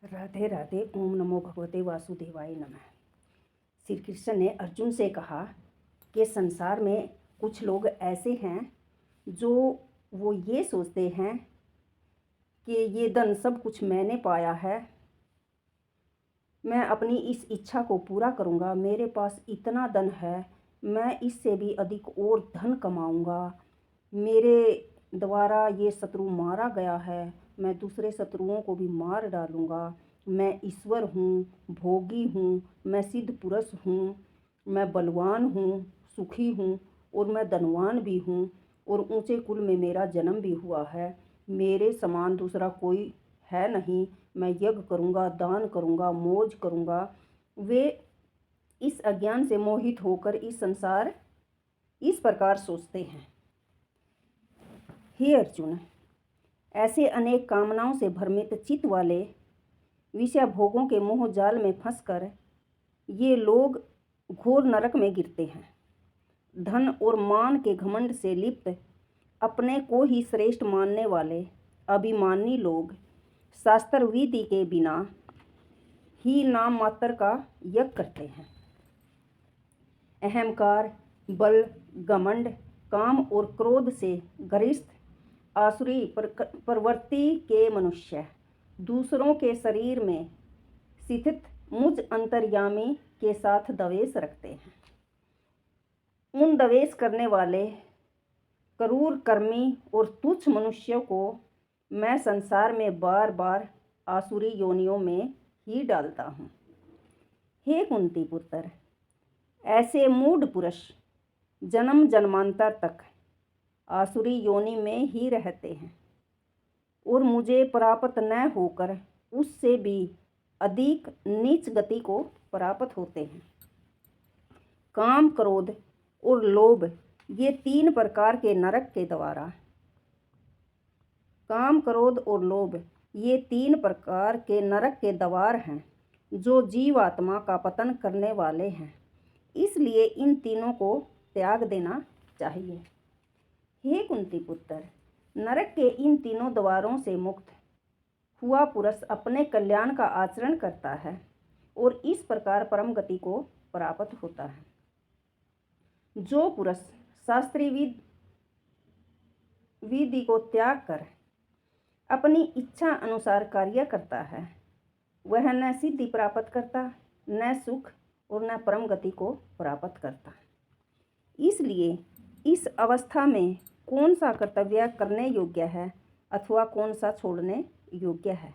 राधे राधे। ओम नमो भगवते वासुदेवाय नमः। श्री कृष्ण ने अर्जुन से कहा कि संसार में कुछ लोग ऐसे हैं जो वो ये सोचते हैं कि ये धन सब कुछ मैंने पाया है, मैं अपनी इस इच्छा को पूरा करूँगा, मेरे पास इतना धन है, मैं इससे भी अधिक और धन कमाऊँगा, मेरे द्वारा ये शत्रु मारा गया है, मैं दूसरे शत्रुओं को भी मार डालूँगा, मैं ईश्वर हूँ, भोगी हूँ, मैं सिद्ध पुरुष हूँ, मैं बलवान हूँ, सुखी हूँ और मैं धनवान भी हूँ और ऊंचे कुल में मेरा जन्म भी हुआ है, मेरे समान दूसरा कोई है नहीं, मैं यज्ञ करूँगा, दान करूँगा, मौज करूँगा। वे इस अज्ञान से मोहित होकर इस प्रकार सोचते हैं। हे अर्जुन, ऐसे अनेक कामनाओं से भ्रमित चित्त वाले विषय भोगों के मोह जाल में फंसकर ये लोग घोर नरक में गिरते हैं। धन और मान के घमंड से लिप्त अपने को ही श्रेष्ठ मानने वाले अभिमानी लोग शास्त्र विधि के बिना ही नाम मात्र का यज्ञ करते हैं। अहंकार, बल, घमंड, काम और क्रोध से ग्रस्त आसुरी प्रवृत्ति के मनुष्य दूसरों के शरीर में स्थित मुझ अंतर्यामी के साथ द्वेष रखते हैं। उन द्वेष करने वाले क्रूर कर्मी और तुच्छ मनुष्यों को मैं संसार में बार बार आसुरी योनियों में ही डालता हूँ। हे कुंती पुत्र, ऐसे मूढ़ पुरुष जन्म जन्मांतर तक आसुरी योनि में ही रहते हैं और मुझे प्राप्त न होकर उससे भी अधिक नीच गति को प्राप्त होते हैं। काम, क्रोध और लोभ ये तीन प्रकार के नरक के द्वारा हैं जो जीवात्मा का पतन करने वाले हैं, इसलिए इन तीनों को त्याग देना चाहिए। हे कुंती पुत्र, नरक के इन तीनों द्वारों से मुक्त हुआ पुरुष अपने कल्याण का आचरण करता है और इस प्रकार परम गति को प्राप्त होता है। जो पुरुष शास्त्रीय विधि को त्याग कर अपनी इच्छा अनुसार कार्य करता है, वह न सिद्धि प्राप्त करता, न सुख और न परम गति को प्राप्त करता। इसलिए इस अवस्था में कौन सा कर्तव्य करने योग्य है अथवा कौन सा छोड़ने योग्य है,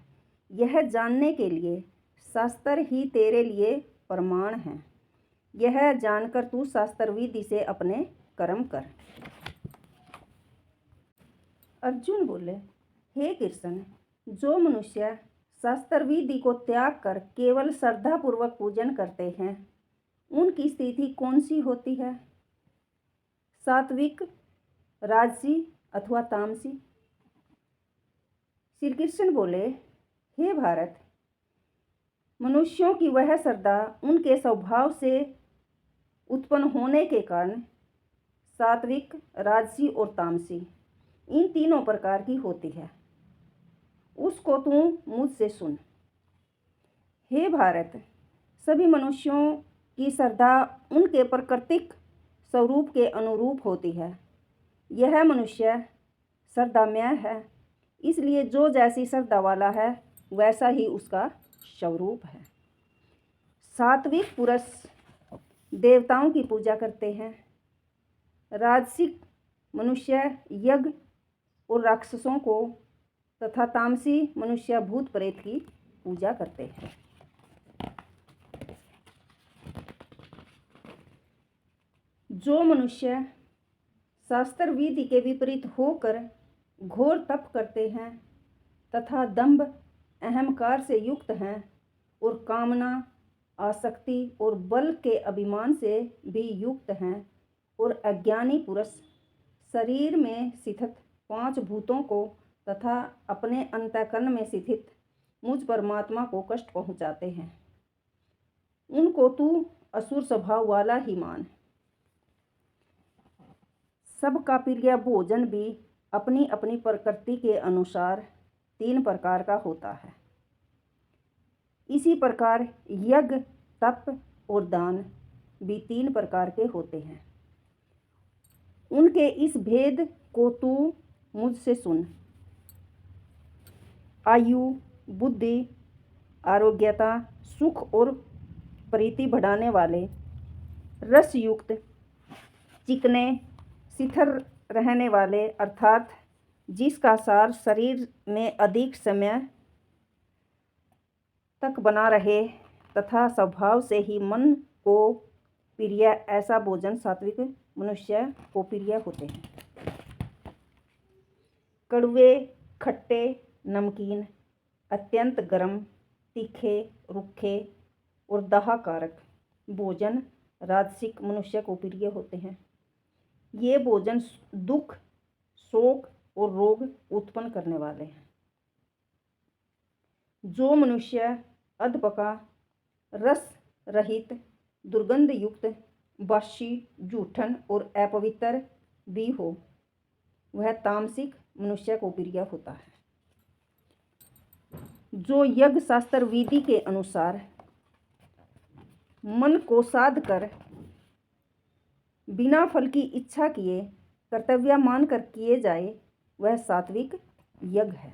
यह जानने के लिए शास्त्र ही तेरे लिए प्रमाण है। यह जानकर तू शास्त्र विधि से अपने कर्म कर। अर्जुन बोले, हे कृष्ण, जो मनुष्य शास्त्र विधि को त्याग कर केवल श्रद्धापूर्वक पूजन करते हैं, उनकी स्थिति कौन सी होती है? सात्विक, राजसी अथवा तामसी? श्री कृष्ण बोले, हे भारत, मनुष्यों की वह श्रद्धा उनके स्वभाव से उत्पन्न होने के कारण सात्विक, राजसी और तामसी इन तीनों प्रकार की होती है। उसको तू मुझसे सुन। हे भारत, सभी मनुष्यों की श्रद्धा उनके प्राकृतिक स्वरूप के अनुरूप होती है। यह मनुष्य श्रद्धामय है, इसलिए जो जैसी श्रद्धा वाला है वैसा ही उसका स्वरूप है। सात्विक पुरुष देवताओं की पूजा करते हैं, राजसिक मनुष्य यज्ञ और राक्षसों को तथा तामसी मनुष्य भूत प्रेत की पूजा करते हैं। जो मनुष्य शास्त्र विधि के विपरीत होकर घोर तप करते हैं तथा दंभ अहंकार से युक्त हैं और कामना, आसक्ति और बल के अभिमान से भी युक्त हैं और अज्ञानी पुरुष शरीर में स्थित पांच भूतों को तथा अपने अंतःकरण में स्थित मुझ परमात्मा को कष्ट पहुँचाते हैं, उनको तू असुर स्वभाव वाला ही मान। सबका प्रिय भोजन भी अपनी अपनी प्रकृति के अनुसार तीन प्रकार का होता है। इसी प्रकार यज्ञ, तप और दान भी 3 प्रकार के होते हैं। उनके इस भेद को तू मुझसे सुन। आयु, बुद्धि, आरोग्यता, सुख और प्रीति बढ़ाने वाले, रसयुक्त, चिकने, शिथिल रहने वाले, अर्थात जिसका सार शरीर में अधिक समय तक बना रहे तथा स्वभाव से ही मन को प्रिय, ऐसा भोजन सात्विक मनुष्य को प्रिय होते हैं। कड़वे, खट्टे, नमकीन, अत्यंत गर्म, तीखे, रुखे और दाहकारक भोजन राजसिक मनुष्य को प्रिय होते हैं। ये भोजन दुख, शोक और रोग उत्पन्न करने वाले हैं। जो मनुष्य अधपका, रस रहित, दुर्गंध युक्त, बासी, जूठन और अपवित्र भी हो, वह तामसिक मनुष्य को प्रिय होता है। जो यज्ञ शास्त्र विधि के अनुसार मन को साध कर बिना फल की इच्छा किए कर्तव्य मानकर किए जाए, वह सात्विक यज्ञ है।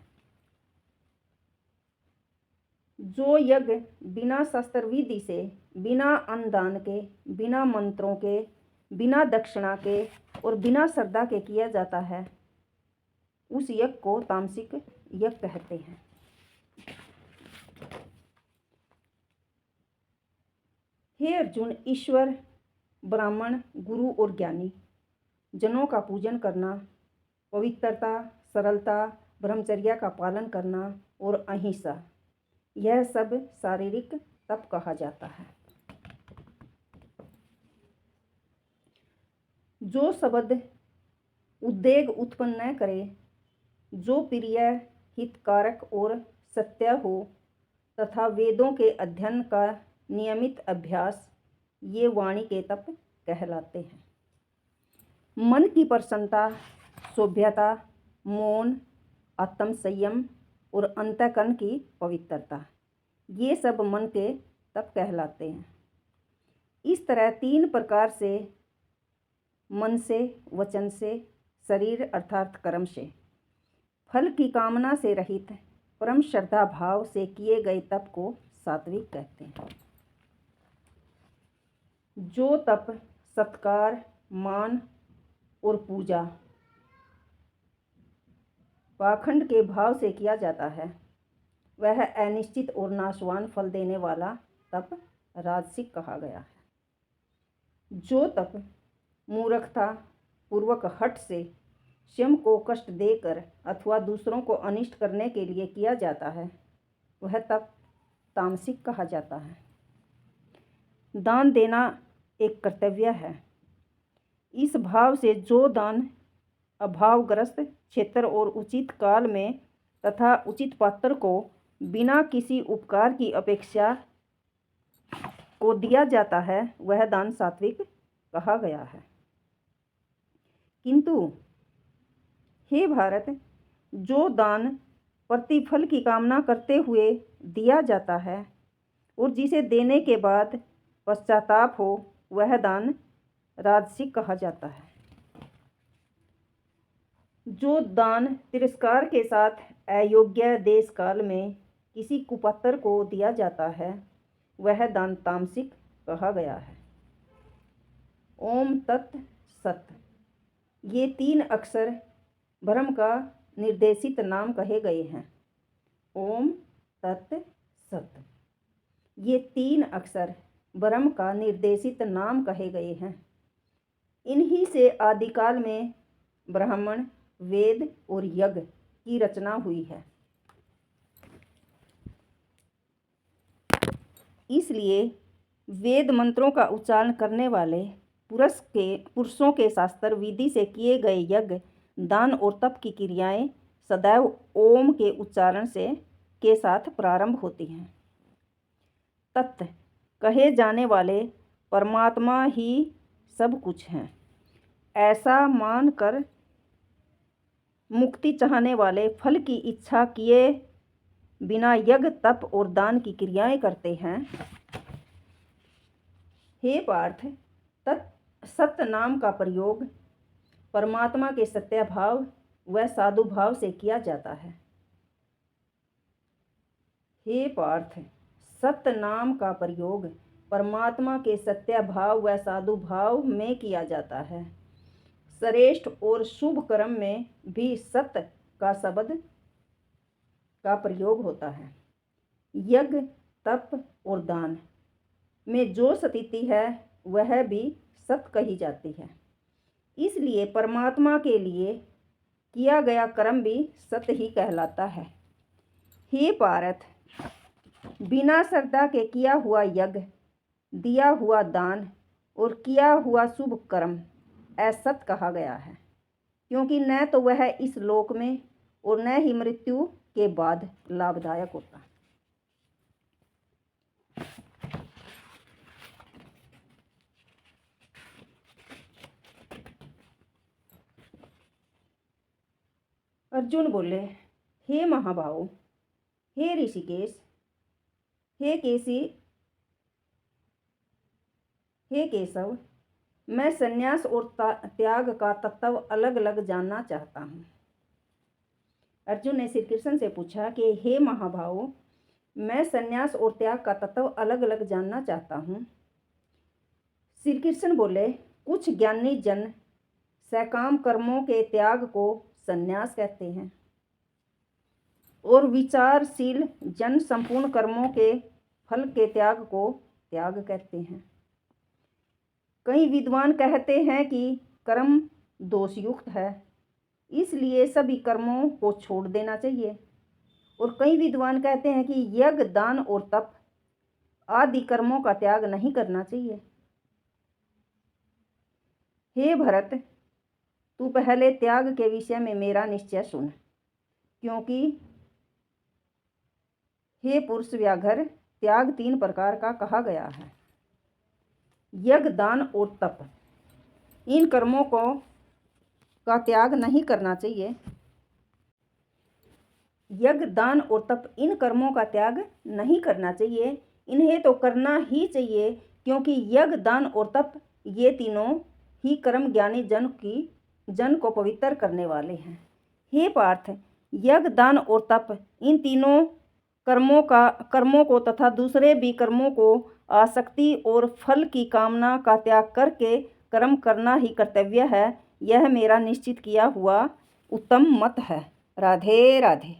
जो यज्ञ बिना शास्त्र विधि से, बिना अन्नदान के, बिना मंत्रों के, बिना दक्षिणा के और बिना श्रद्धा के किया जाता है, उस यज्ञ को तामसिक यज्ञ कहते हैं। हे अर्जुन, ईश्वर, ब्राह्मण, गुरु और ज्ञानी जनों का पूजन करना, पवित्रता, सरलता, ब्रह्मचर्य का पालन करना और अहिंसा, यह सब शारीरिक तप कहा जाता है। जो शब्द उद्वेग उत्पन्न न करे, जो प्रिय, हितकारक और सत्य हो तथा वेदों के अध्ययन का नियमित अभ्यास, ये वाणी के तप कहलाते हैं। मन की प्रसन्नता, सभ्यता, मौन, आत्मसंयम और अंतःकरण की पवित्रता, ये सब मन के तप कहलाते हैं। इस तरह 3 प्रकार से, मन से, वचन से, शरीर अर्थात कर्म से, फल की कामना से रहित परम श्रद्धा भाव से किए गए तप को सात्विक कहते हैं। जो तप सत्कार, मान और पूजा पाखंड के भाव से किया जाता है, वह अनिश्चित और नाशवान फल देने वाला तप राजसिक कहा गया है। जो तप मूर्खता पूर्वक हठ से स्वयं को कष्ट देकर अथवा दूसरों को अनिष्ट करने के लिए किया जाता है, वह तप तामसिक कहा जाता है। दान देना एक कर्तव्य है। इस भाव से जो दान अभावग्रस्त क्षेत्र और उचित काल में तथा उचित पात्र को बिना किसी उपकार की अपेक्षा को दिया जाता है, वह दान सात्विक कहा गया है। किंतु हे भारत, जो दान प्रतिफल की कामना करते हुए दिया जाता है और जिसे देने के बाद पश्चाताप हो, वह दान राजसिक कहा जाता है। जो दान तिरस्कार के साथ अयोग्य देश काल में किसी कुपात्र को दिया जाता है, वह दान तामसिक कहा गया है। ओम तत् सत, ये 3 अक्षर ब्रह्म का निर्देशित नाम कहे गए हैं। ओम तत् सत, ये 3 अक्षर ब्रह्म का निर्देशित नाम कहे गए हैं। इन्हीं से आदिकाल में ब्राह्मण, वेद और यज्ञ की रचना हुई है। इसलिए वेद मंत्रों का उच्चारण करने वाले पुरुषों के शास्त्र विधि से किए गए यज्ञ, दान और तप की क्रियाएं सदैव ओम के उच्चारण के साथ प्रारंभ होती हैं। तत् कहे जाने वाले परमात्मा ही सब कुछ हैं, ऐसा मानकर मुक्ति चाहने वाले फल की इच्छा किए बिना यज्ञ तप और दान की क्रियाएं करते हैं। हे पार्थ, सत्य नाम का प्रयोग परमात्मा के सत्याभाव व साधु भाव से किया जाता है। हे पार्थ, सत्य नाम का प्रयोग परमात्मा के सत्याभाव व साधु भाव में किया जाता है। श्रेष्ठ और शुभ कर्म में भी सत्य का शब्द का प्रयोग होता है। यज्ञ तप और दान में जो स्थिति है वह भी सत्य कही जाती है। इसलिए परमात्मा के लिए किया गया कर्म भी सत्य ही कहलाता है। हे पार्थ, बिना श्रद्धा के किया हुआ यज्ञ, दिया हुआ दान और किया हुआ शुभ कर्म असत कहा गया है, क्योंकि न तो वह इस लोक में और न ही मृत्यु के बाद लाभदायक होता। अर्जुन बोले, हे महाबाहो, हे ऋषिकेश, हे केशव, मैं संन्यास और त्याग का तत्व अलग अलग जानना चाहता हूँ। अर्जुन ने श्री कृष्ण से पूछा कि हे महाभाव, मैं संन्यास और त्याग का तत्व अलग अलग जानना चाहता हूँ। श्री कृष्ण बोले, कुछ ज्ञानी जन सकाम कर्मों के त्याग को संन्यास कहते हैं और विचारशील जन संपूर्ण कर्मों के फल के त्याग को त्याग कहते हैं। कई विद्वान कहते हैं कि कर्म दोषयुक्त है, इसलिए सभी कर्मों को छोड़ देना चाहिए, और कई विद्वान कहते हैं कि यज्ञ, दान और तप आदि कर्मों का त्याग नहीं करना चाहिए। हे भरत, तू पहले त्याग के विषय में मेरा निश्चय सुन, क्योंकि हे पुरुष व्याघ्र, त्याग 3 प्रकार का कहा गया है। यज्ञ, दान और तप, इन कर्मों का त्याग नहीं करना चाहिए। यज्ञ, दान और तप, इन कर्मों का त्याग नहीं करना चाहिए, इन्हें तो करना ही चाहिए, क्योंकि यज्ञ, दान और तप ये तीनों ही कर्म ज्ञानी जन को पवित्र करने वाले हैं। हे पार्थ, यज्ञ, दान और तप, इन तीनों कर्मों को तथा दूसरे भी कर्मों को आसक्ति और फल की कामना का त्याग करके कर्म करना ही कर्तव्य है। यह मेरा निश्चित किया हुआ उत्तम मत है। राधे राधे।